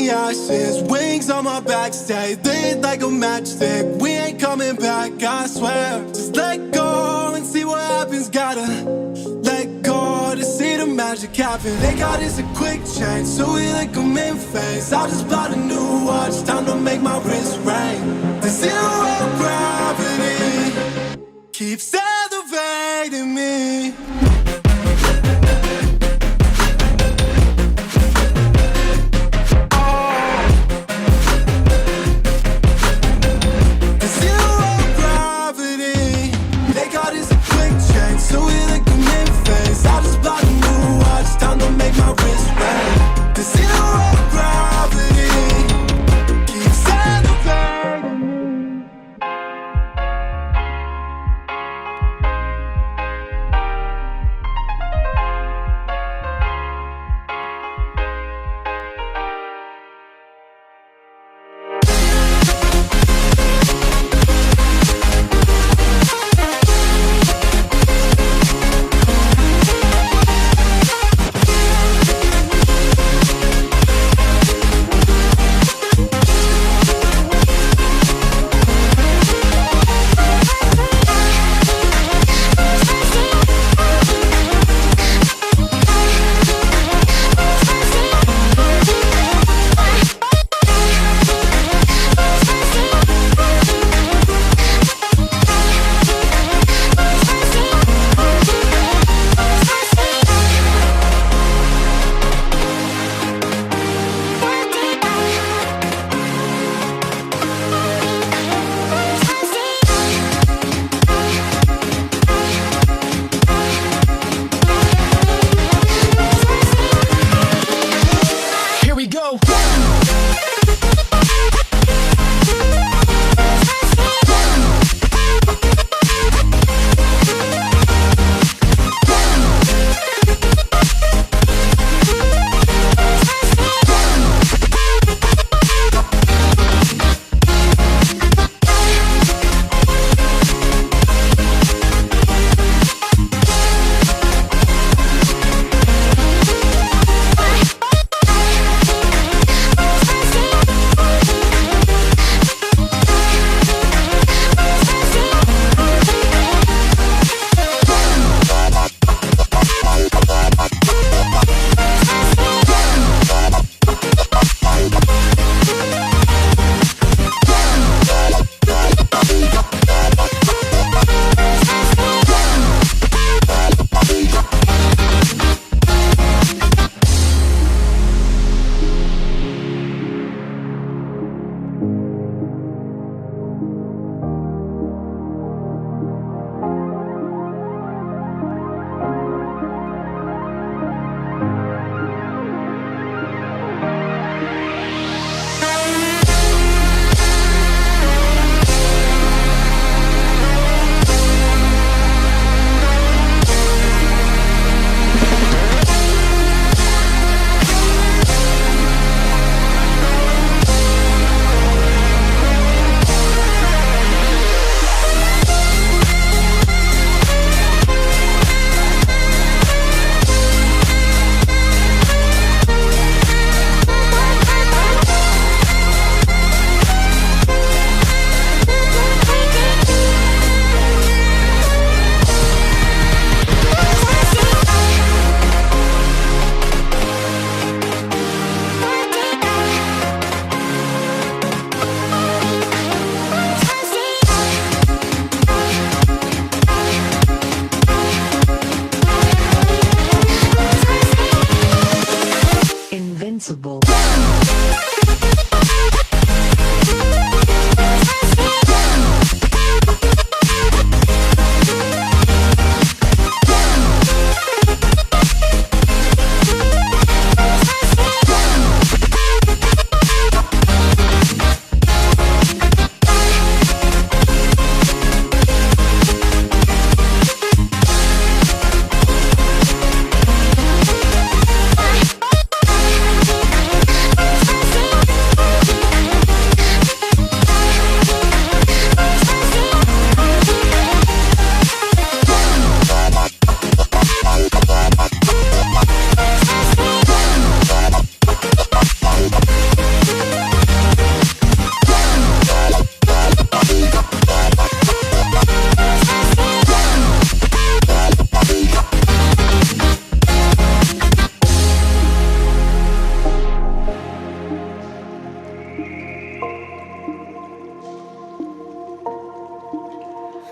the ashes, wings on my back, stay lit like a matchstick. We ain't coming back, I swear. Just let go and see what happens. Gotta let go to see the magic happen. They got us a quick change, so we like them in phase. I just bought a new watch, time to make my wrist ring. The zero gravity keeps elevating me.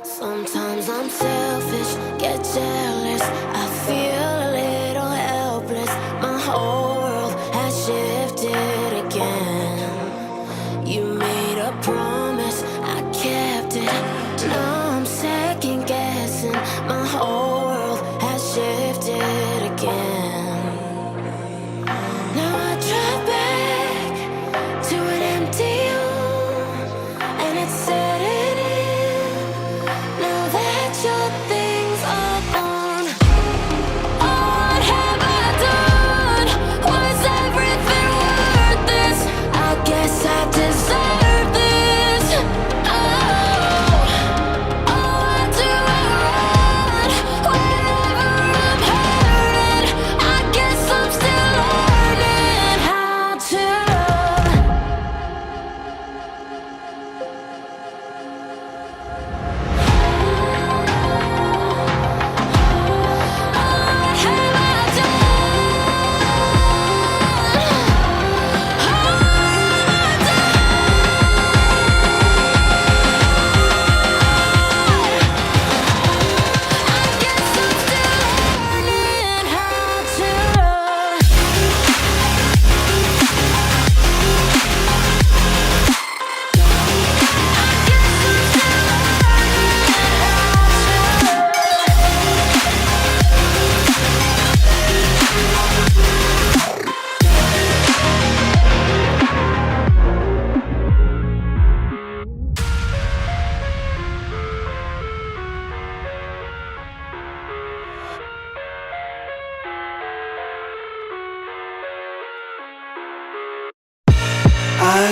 Sometimes I'm selfish, get jealous. I feel a little helpless. My whole world has shifted again. You made a promise, I kept it. Now I'm second guessing. My whole world has shifted again. Now I drive back to an empty room, and it's setting in. Now that your things are gone, what have I done? Was everything worth this? I guess I deserve this. Why do I run whenever I'm hurting? I guess I'm still learning how to love. What have I I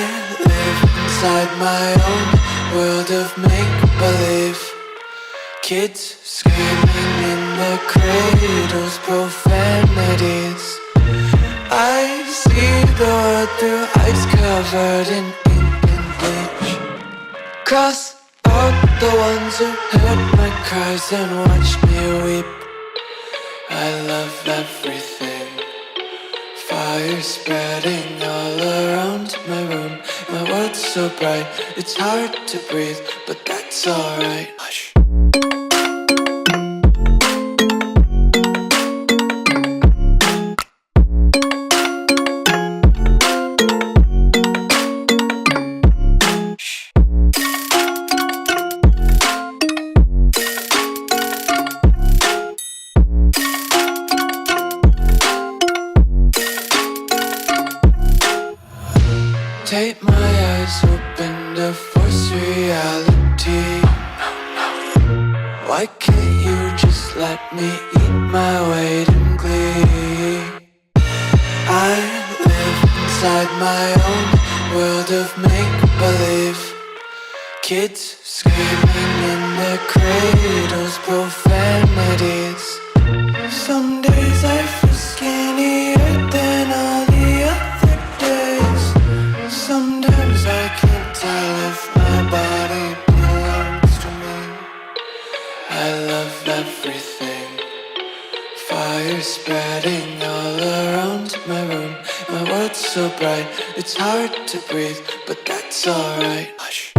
live inside my own world of make-believe. Kids screaming in their cradles, profanities. I see the world through eyes covered in ink and bleach. Cross out the ones who heard my cries and watched me weep. I love everything. Fire spreading all around my room. My world's so bright, it's hard to breathe, but that's alright. Hush. Take my eyes open to force reality. Why can't you just let me eat my weight in glee? I live inside my own world of make-believe. Kids screaming in their cradles, profanities. Some days I feel skinnier than all the other days. Sometimes I can't tell if my body belongs to me. I love everything. Fire spreading all around my room. My world's so bright, it's hard to breathe, but that's alright. Hush.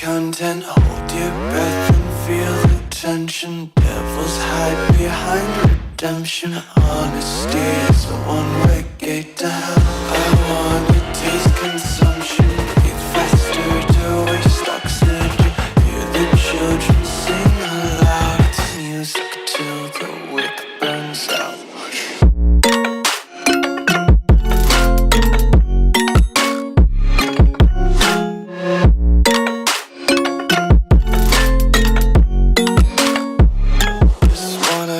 Content, hold your breath and feel the tension. Devils hide behind redemption. Honesty is a one-way gate to hell. I wanna taste consumption. Breathe faster to waste oxygen. Hear the children sing aloud. It's music till the wick burns out.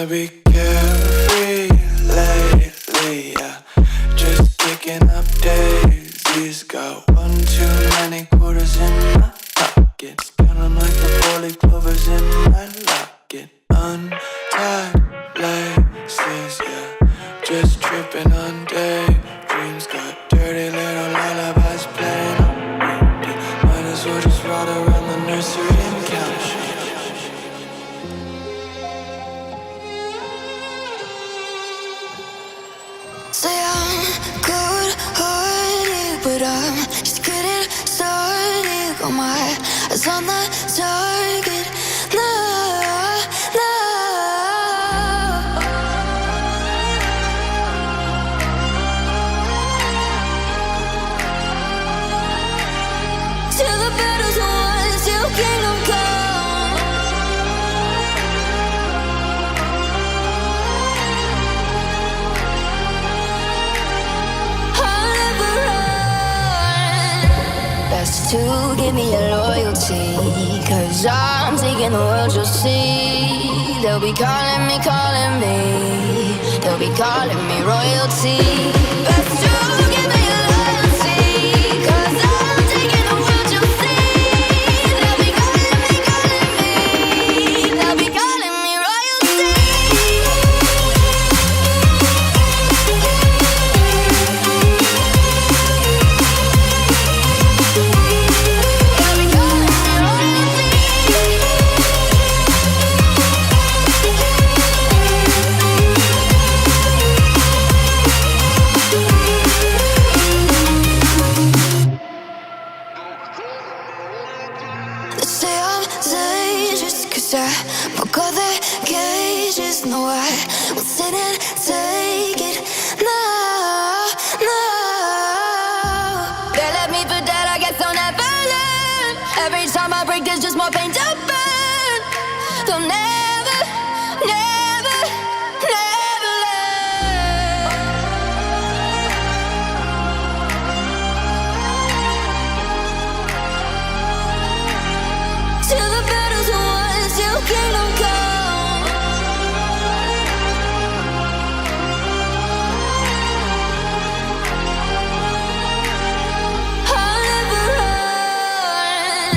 Be carefree lately, yeah. Just picking up daisies. Got one too many quarters in my pockets. Counting like the 4-leaf clover just tripping on daydreams. Got dirty little lullabies playing on repeat. Might as well just ride around the nursery and count sheep. Say I'm good-hearted, but I'm just getting started. Got my eyes on the target. No, no. Till the battle's won, till kingdom come. I'll never run. Best to give me your loyalty, 'cause I'm taking the world, you'll see. They'll be calling me, calling me. They'll be calling me royalty. Best to give me your loyalty, 'cause I'm taking the world, you'll see. They'll be calling me, calling me. They'll be calling me royalty. They'll be calling me royalty. They say I'm dangerous, 'cause I broke all their cages. No, I won't sit and take it. No, no. They left me for dead, I guess I'll never learn. Every time I break, there's just more pain to burn. They'll never, never, never learn. Till the battle's won, till kingdom come. I'll never run.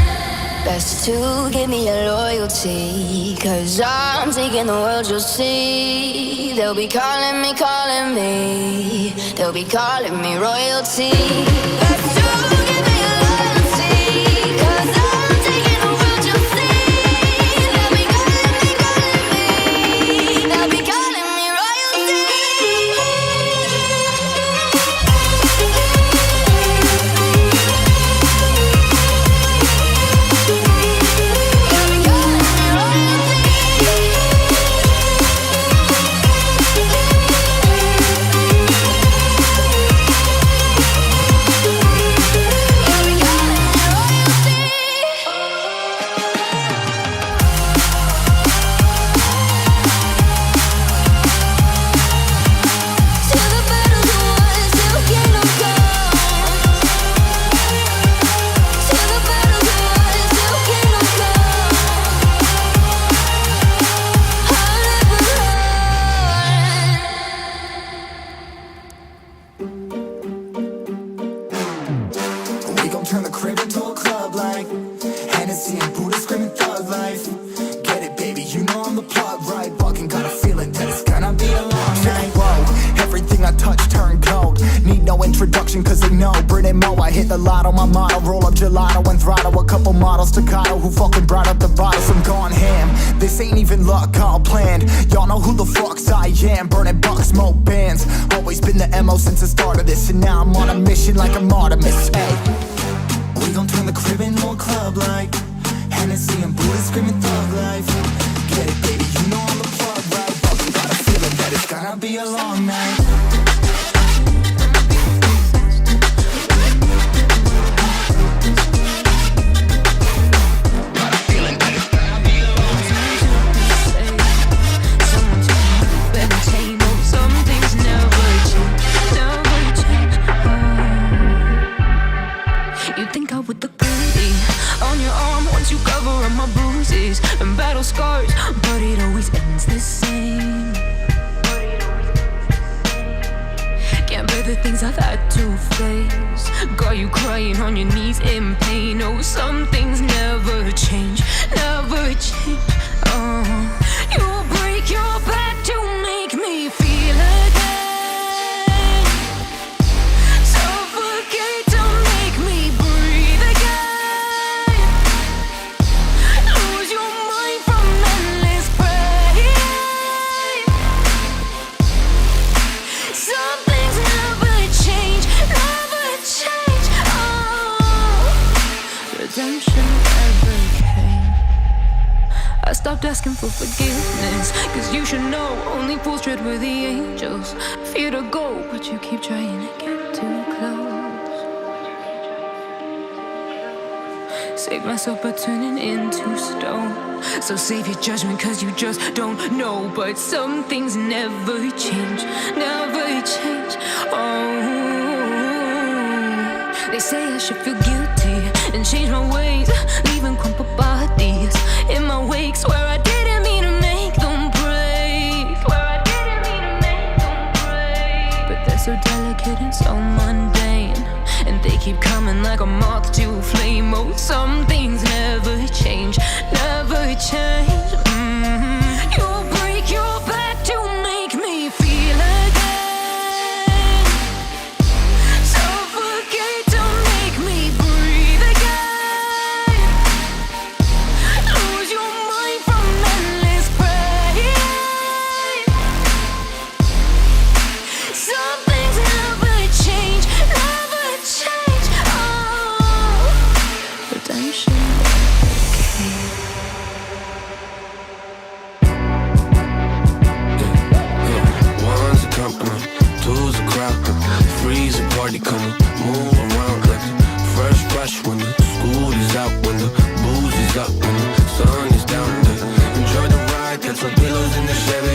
Best to give me your loyalty, 'cause I'm taking the world, you'll see. They'll be calling me, calling me. They'll be calling me royalty. Best to give me your loyalty, 'cause I'm taking the world, you'll see. They'll be calling me, calling me. They'll be calling me royalty. They'll be calling me royalty. introduction cause they know Brit and Mo, I hit the lotto, my motto roll up gelato and throttle a couple models staccato who fucking brought up the bottles. I'm gone ham, this ain't even luck, all planned. Y'all know who the fucks I am, burning bucks, smoke bands. Always been the MO since the start of this, and now I'm on a mission like I'm Artemis. Hey, we gon' turn the crib into a club like Hennessy and Buddha screaming thug life. Get it baby, you know I'm the plug, right? Fucking got a feeling that it's gonna be a long night. And battle scars, but it always ends the same. Can't bear the things I've had to face. Got you crying on your knees in pain. Oh, some things never change, never change. Oh, you'll break your back to make me feel again. redemption ever came. I stopped asking for forgiveness, cause you should know only fools tread where the angels fear to go, but you keep trying to get too close. Save myself by turning into stone. So save your judgment cause you just don't know. But some things never change, never change. Oh, they say I should feel guilty and change my ways, leaving crumpled bodies in my wake. Swear I didn't mean to make them break. Swear I didn't mean to make them break. But they're so delicate and so mundane, and they keep coming like a moth to a flame. Oh, some things never change, never change. You'll break your back to make me feel again. Suffocate to make me breathe again. Lose your mind from endless pain. Some things never change, never change. Oh, redemption came. One's a company, two's a crowd, three's a party coming, move around like fresh brush when the school is out, when the booze is up, when the sun is down. Enjoy the ride, get some pillows in the Chevy.